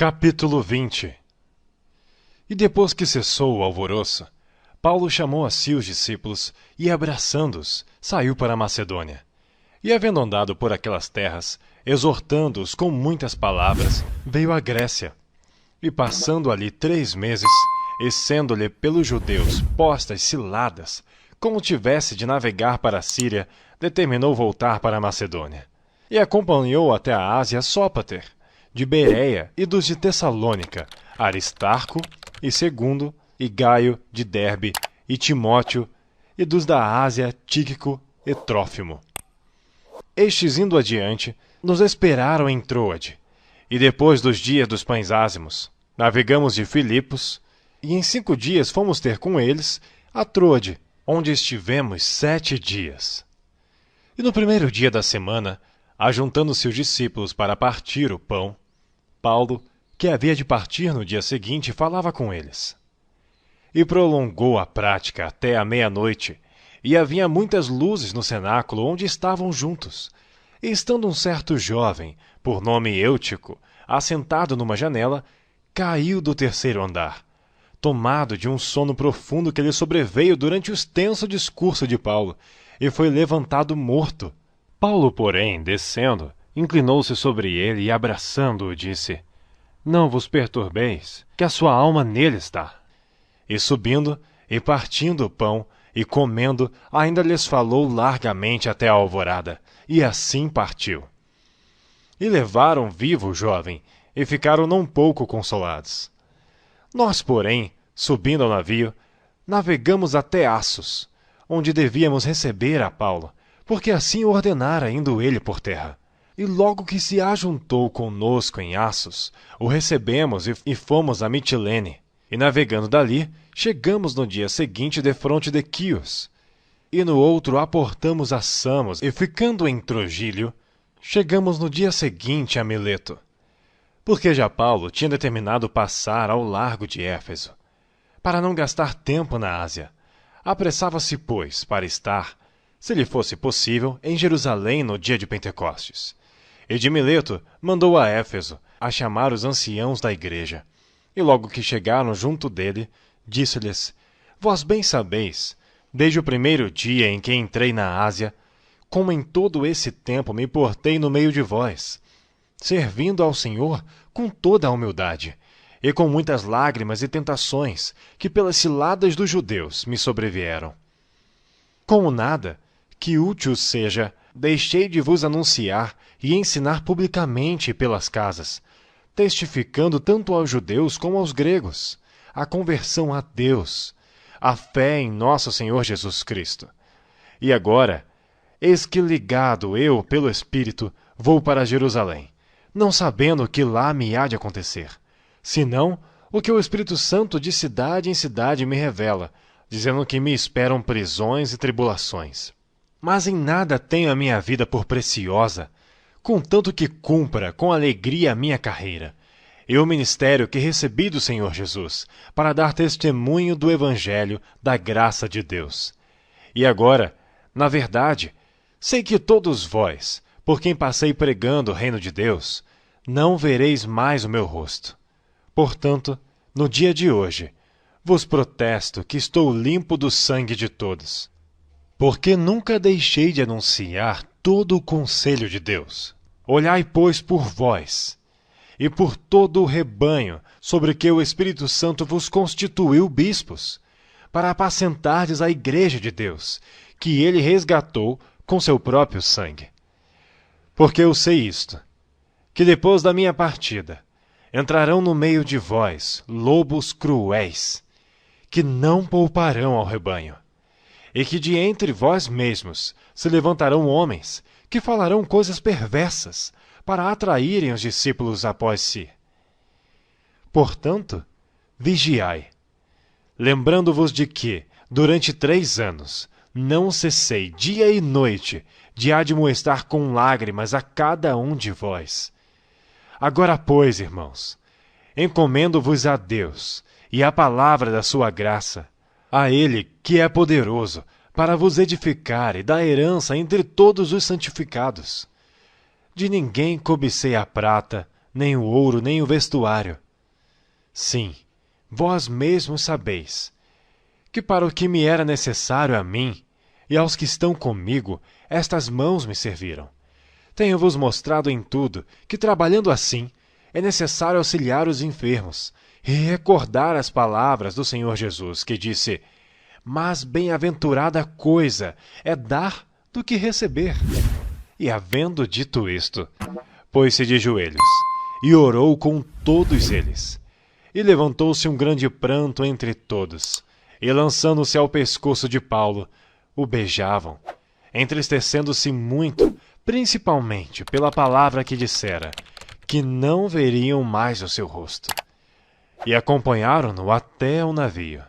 Capítulo 20. E depois que cessou o alvoroço, Paulo chamou a si os discípulos e, abraçando-os, saiu para a Macedônia. E, havendo andado por aquelas terras, exortando-os com muitas palavras, veio à Grécia. E, passando ali 3 meses, e sendo-lhe pelos judeus postas ciladas, como tivesse de navegar para a Síria, determinou voltar para a Macedônia. E acompanhou até a Ásia Sópater, de Bereia e dos de Tessalônica, Aristarco e Segundo, e Gaio de Derbe, e Timóteo, e dos da Ásia Tíquico e Trófimo. Estes, indo adiante, nos esperaram em Troade, e depois dos dias dos pães ázimos, navegamos de Filipos, e em 5 dias fomos ter com eles a Troade, onde estivemos 7 dias. E no primeiro dia da semana, ajuntando-se os discípulos para partir o pão, Paulo, que havia de partir no dia seguinte, falava com eles. E prolongou a prática até a meia-noite, e havia muitas luzes no cenáculo onde estavam juntos. E estando um certo jovem, por nome Eutico, assentado numa janela, caiu do 3º andar, tomado de um sono profundo que lhe sobreveio durante o extenso discurso de Paulo, e foi levantado morto. Paulo, porém, descendo, inclinou-se sobre ele e, abraçando-o, disse: Não vos perturbeis, que a sua alma nele está. E subindo, e partindo o pão, e comendo, ainda lhes falou largamente até a alvorada, e assim partiu. E levaram vivo o jovem, e ficaram não pouco consolados. Nós, porém, subindo ao navio, navegamos até Assos, onde devíamos receber a Paulo, porque assim ordenara indo ele por terra. E logo que se ajuntou conosco em Assos, o recebemos e fomos a Mitilene. E navegando dali, chegamos no dia seguinte defronte de Quios. E no outro aportamos a Samos, e ficando em Trogílio, chegamos no dia seguinte a Mileto. Porque já Paulo tinha determinado passar ao largo de Éfeso, para não gastar tempo na Ásia. Apressava-se, pois, para estar, se lhe fosse possível, em Jerusalém no dia de Pentecostes. E de Mileto mandou a Éfeso a chamar os anciãos da igreja. E logo que chegaram junto dele, disse-lhes: Vós bem sabeis, desde o primeiro dia em que entrei na Ásia, como em todo esse tempo me portei no meio de vós, servindo ao Senhor com toda a humildade, e com muitas lágrimas e tentações que pelas ciladas dos judeus me sobrevieram. Como nada, que útil seja, deixei de vos anunciar e ensinar publicamente pelas casas, testificando tanto aos judeus como aos gregos, a conversão a Deus, a fé em nosso Senhor Jesus Cristo. E agora, eis que ligado eu pelo Espírito, vou para Jerusalém, não sabendo o que lá me há de acontecer, senão o que o Espírito Santo de cidade em cidade me revela, dizendo que me esperam prisões e tribulações. Mas em nada tenho a minha vida por preciosa, contanto que cumpra com alegria a minha carreira, e o ministério que recebi do Senhor Jesus, para dar testemunho do Evangelho da graça de Deus. E agora, na verdade, sei que todos vós, por quem passei pregando o reino de Deus, não vereis mais o meu rosto. Portanto, no dia de hoje, vos protesto que estou limpo do sangue de todos, porque nunca deixei de anunciar todo o conselho de Deus. Olhai, pois, por vós, e por todo o rebanho, sobre que o Espírito Santo vos constituiu bispos, para apacentardes a igreja de Deus, que ele resgatou com seu próprio sangue. Porque eu sei isto, que depois da minha partida, entrarão no meio de vós lobos cruéis, que não pouparão ao rebanho, e que de entre vós mesmos se levantarão homens que falarão coisas perversas para atraírem os discípulos após si. Portanto, vigiai, lembrando-vos de que, durante 3 anos, não cessei dia e noite de admoestar com lágrimas a cada um de vós. Agora, pois, irmãos, encomendo-vos a Deus e à palavra da sua graça, a Ele que é poderoso para vos edificar e dar herança entre todos os santificados. De ninguém cobicei a prata, nem o ouro, nem o vestuário. Sim, vós mesmos sabeis que para o que me era necessário a mim e aos que estão comigo, estas mãos me serviram. Tenho-vos mostrado em tudo que, trabalhando assim, é necessário auxiliar os enfermos e recordar as palavras do Senhor Jesus, que disse: mas bem-aventurada coisa é dar do que receber. E havendo dito isto, pôs-se de joelhos e orou com todos eles. E levantou-se um grande pranto entre todos, e lançando-se ao pescoço de Paulo, o beijavam, entristecendo-se muito, principalmente pela palavra que dissera, que não veriam mais o seu rosto. E acompanharam-no até o navio.